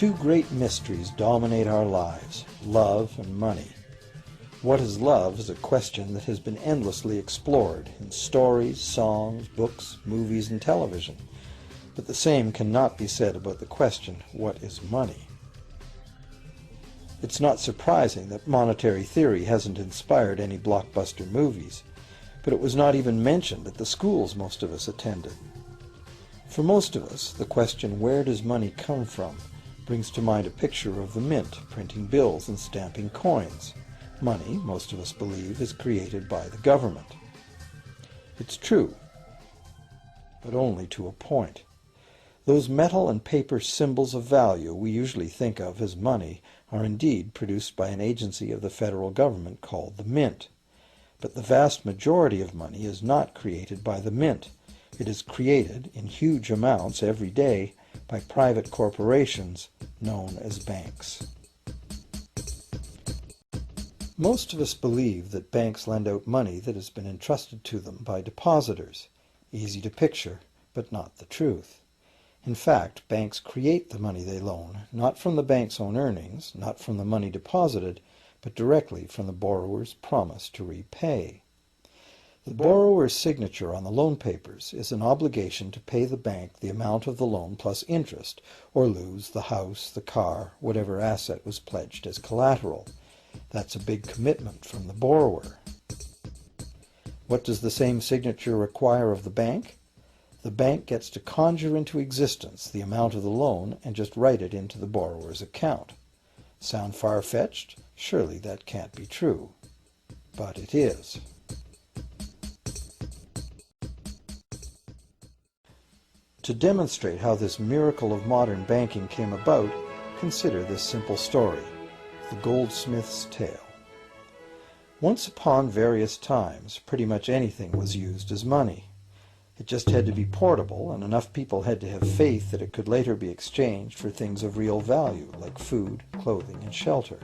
Two great mysteries dominate our lives, love and money. What is love is a question that has been endlessly explored in stories, songs, books, movies, and television. But the same cannot be said about the question, what is money? It's not surprising that monetary theory hasn't inspired any blockbuster movies, but it was not even mentioned at the schools most of us attended. For most of us, the question, where does money come from, brings to mind a picture of the mint, printing bills and stamping coins. Money, most of us believe, is created by the government. It's true, but only to a point. Those metal and paper symbols of value we usually think of as money are indeed produced by an agency of the federal government called the Mint. But the vast majority of money is not created by the Mint. It is created in huge amounts every day by private corporations known as banks. Most of us believe that banks lend out money that has been entrusted to them by depositors. Easy to picture, but not the truth. In fact, banks create the money they loan, not from the bank's own earnings, not from the money deposited, but directly from the borrower's promise to repay. The borrower's signature on the loan papers is an obligation to pay the bank the amount of the loan plus interest, or lose the house, the car, whatever asset was pledged as collateral. That's a big commitment from the borrower. What does the same signature require of the bank? The bank gets to conjure into existence the amount of the loan and just write it into the borrower's account. Sound far-fetched? Surely that can't be true. But it is. To demonstrate how this miracle of modern banking came about, consider this simple story, the Goldsmiths Tale. Once upon various times, pretty much anything was used as money. It just had to be portable, and enough people had to have faith that it could later be exchanged for things of real value, like food, clothing, and shelter.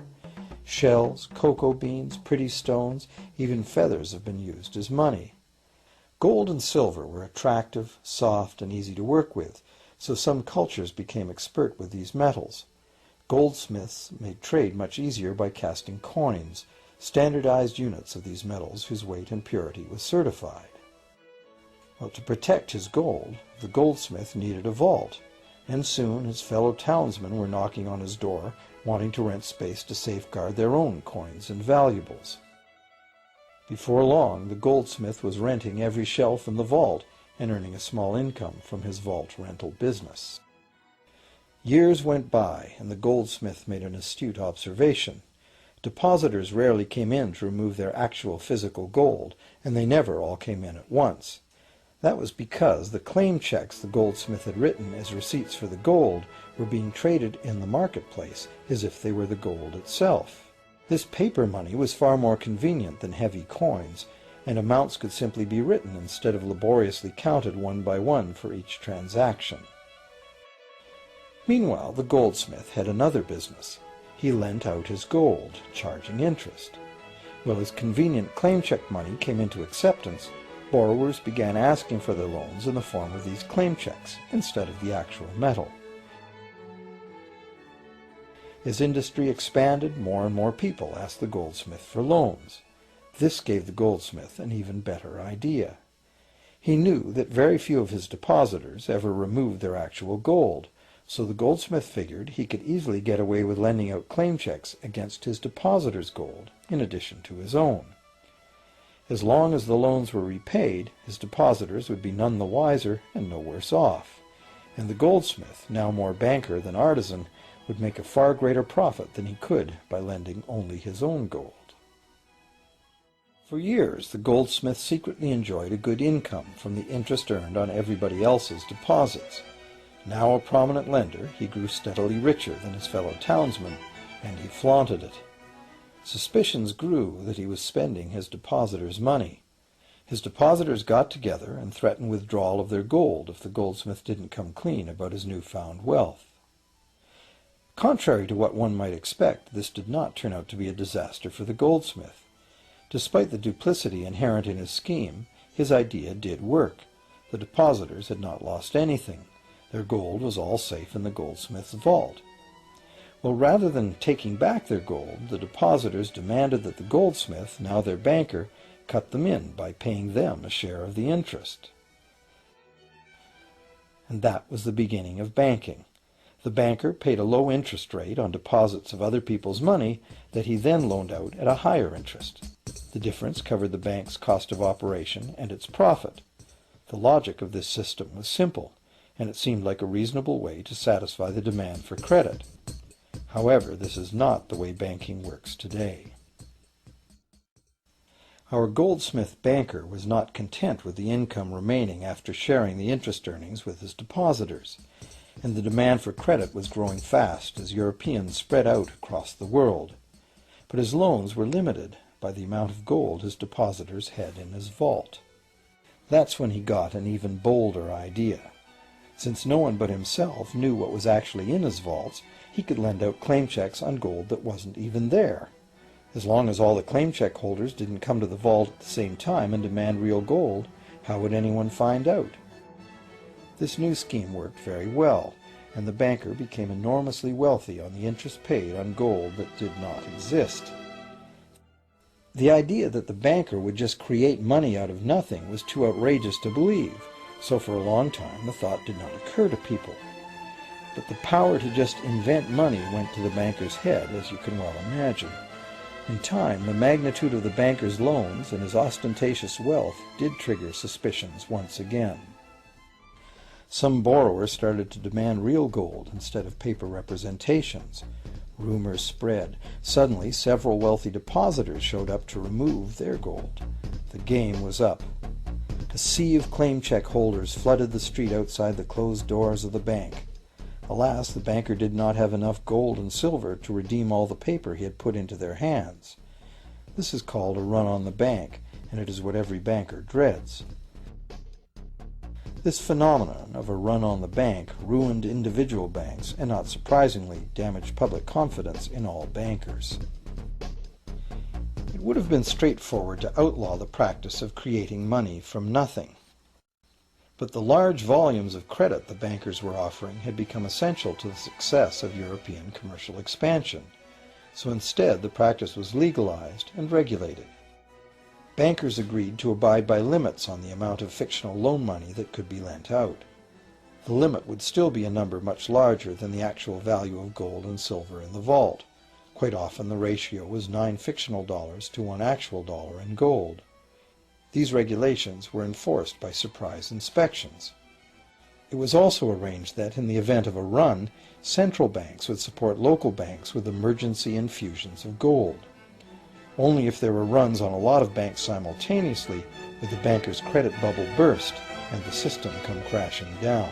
Shells, cocoa beans, pretty stones, even feathers have been used as money. Gold and silver were attractive, soft, and easy to work with, so some cultures became expert with these metals. Goldsmiths made trade much easier by casting coins, standardized units of these metals whose weight and purity was certified. Well, to protect his gold, the goldsmith needed a vault, and soon his fellow townsmen were knocking on his door, wanting to rent space to safeguard their own coins and valuables. Before long, the goldsmith was renting every shelf in the vault and earning a small income from his vault rental business. Years went by, and the goldsmith made an astute observation. Depositors rarely came in to remove their actual physical gold, and they never all came in at once. That was because the claim checks the goldsmith had written as receipts for the gold were being traded in the marketplace as if they were the gold itself. This paper money was far more convenient than heavy coins, and amounts could simply be written instead of laboriously counted one by one for each transaction. Meanwhile, the goldsmith had another business. He lent out his gold, charging interest. Well, as convenient claim check money came into acceptance, borrowers began asking for their loans in the form of these claim checks instead of the actual metal. As industry expanded, more and more people asked the goldsmith for loans. This gave the goldsmith an even better idea. He knew that very few of his depositors ever removed their actual gold, so the goldsmith figured he could easily get away with lending out claim checks against his depositors' gold, in addition to his own. As long as the loans were repaid, his depositors would be none the wiser and no worse off, and the goldsmith, now more banker than artisan, would make a far greater profit than he could by lending only his own gold. For years, the goldsmith secretly enjoyed a good income from the interest earned on everybody else's deposits. Now a prominent lender, he grew steadily richer than his fellow townsmen, and he flaunted it. Suspicions grew that he was spending his depositors' money. His depositors got together and threatened withdrawal of their gold if the goldsmith didn't come clean about his newfound wealth. Contrary to what one might expect, this did not turn out to be a disaster for the goldsmith. Despite the duplicity inherent in his scheme, his idea did work. The depositors had not lost anything. Their gold was all safe in the goldsmith's vault. Well, rather than taking back their gold, the depositors demanded that the goldsmith, now their banker, cut them in by paying them a share of the interest. And that was the beginning of banking. The banker paid a low interest rate on deposits of other people's money that he then loaned out at a higher interest. The difference covered the bank's cost of operation and its profit. The logic of this system was simple, and it seemed like a reasonable way to satisfy the demand for credit. However, this is not the way banking works today. Our goldsmith banker was not content with the income remaining after sharing the interest earnings with his depositors, and the demand for credit was growing fast as Europeans spread out across the world. But his loans were limited by the amount of gold his depositors had in his vault. That's when he got an even bolder idea. Since no one but himself knew what was actually in his vaults, he could lend out claim checks on gold that wasn't even there. As long as all the claim check holders didn't come to the vault at the same time and demand real gold, how would anyone find out? This new scheme worked very well, and the banker became enormously wealthy on the interest paid on gold that did not exist. The idea that the banker would just create money out of nothing was too outrageous to believe, so for a long time the thought did not occur to people. But the power to just invent money went to the banker's head, as you can well imagine. In time, the magnitude of the banker's loans and his ostentatious wealth did trigger suspicions once again. Some borrowers started to demand real gold instead of paper representations. Rumors spread. Suddenly, several wealthy depositors showed up to remove their gold. The game was up. A sea of claim check holders flooded the street outside the closed doors of the bank. Alas, the banker did not have enough gold and silver to redeem all the paper he had put into their hands. This is called a run on the bank, and it is what every banker dreads. This phenomenon of a run on the bank ruined individual banks and, not surprisingly, damaged public confidence in all bankers. It would have been straightforward to outlaw the practice of creating money from nothing. But the large volumes of credit the bankers were offering had become essential to the success of European commercial expansion, so instead the practice was legalized and regulated. Bankers agreed to abide by limits on the amount of fictional loan money that could be lent out. The limit would still be a number much larger than the actual value of gold and silver in the vault. Quite often the ratio was 9 fictional dollars to 1 actual dollar in gold. These regulations were enforced by surprise inspections. It was also arranged that, in the event of a run, central banks would support local banks with emergency infusions of gold. Only if there were runs on a lot of banks simultaneously would the banker's credit bubble burst and the system come crashing down.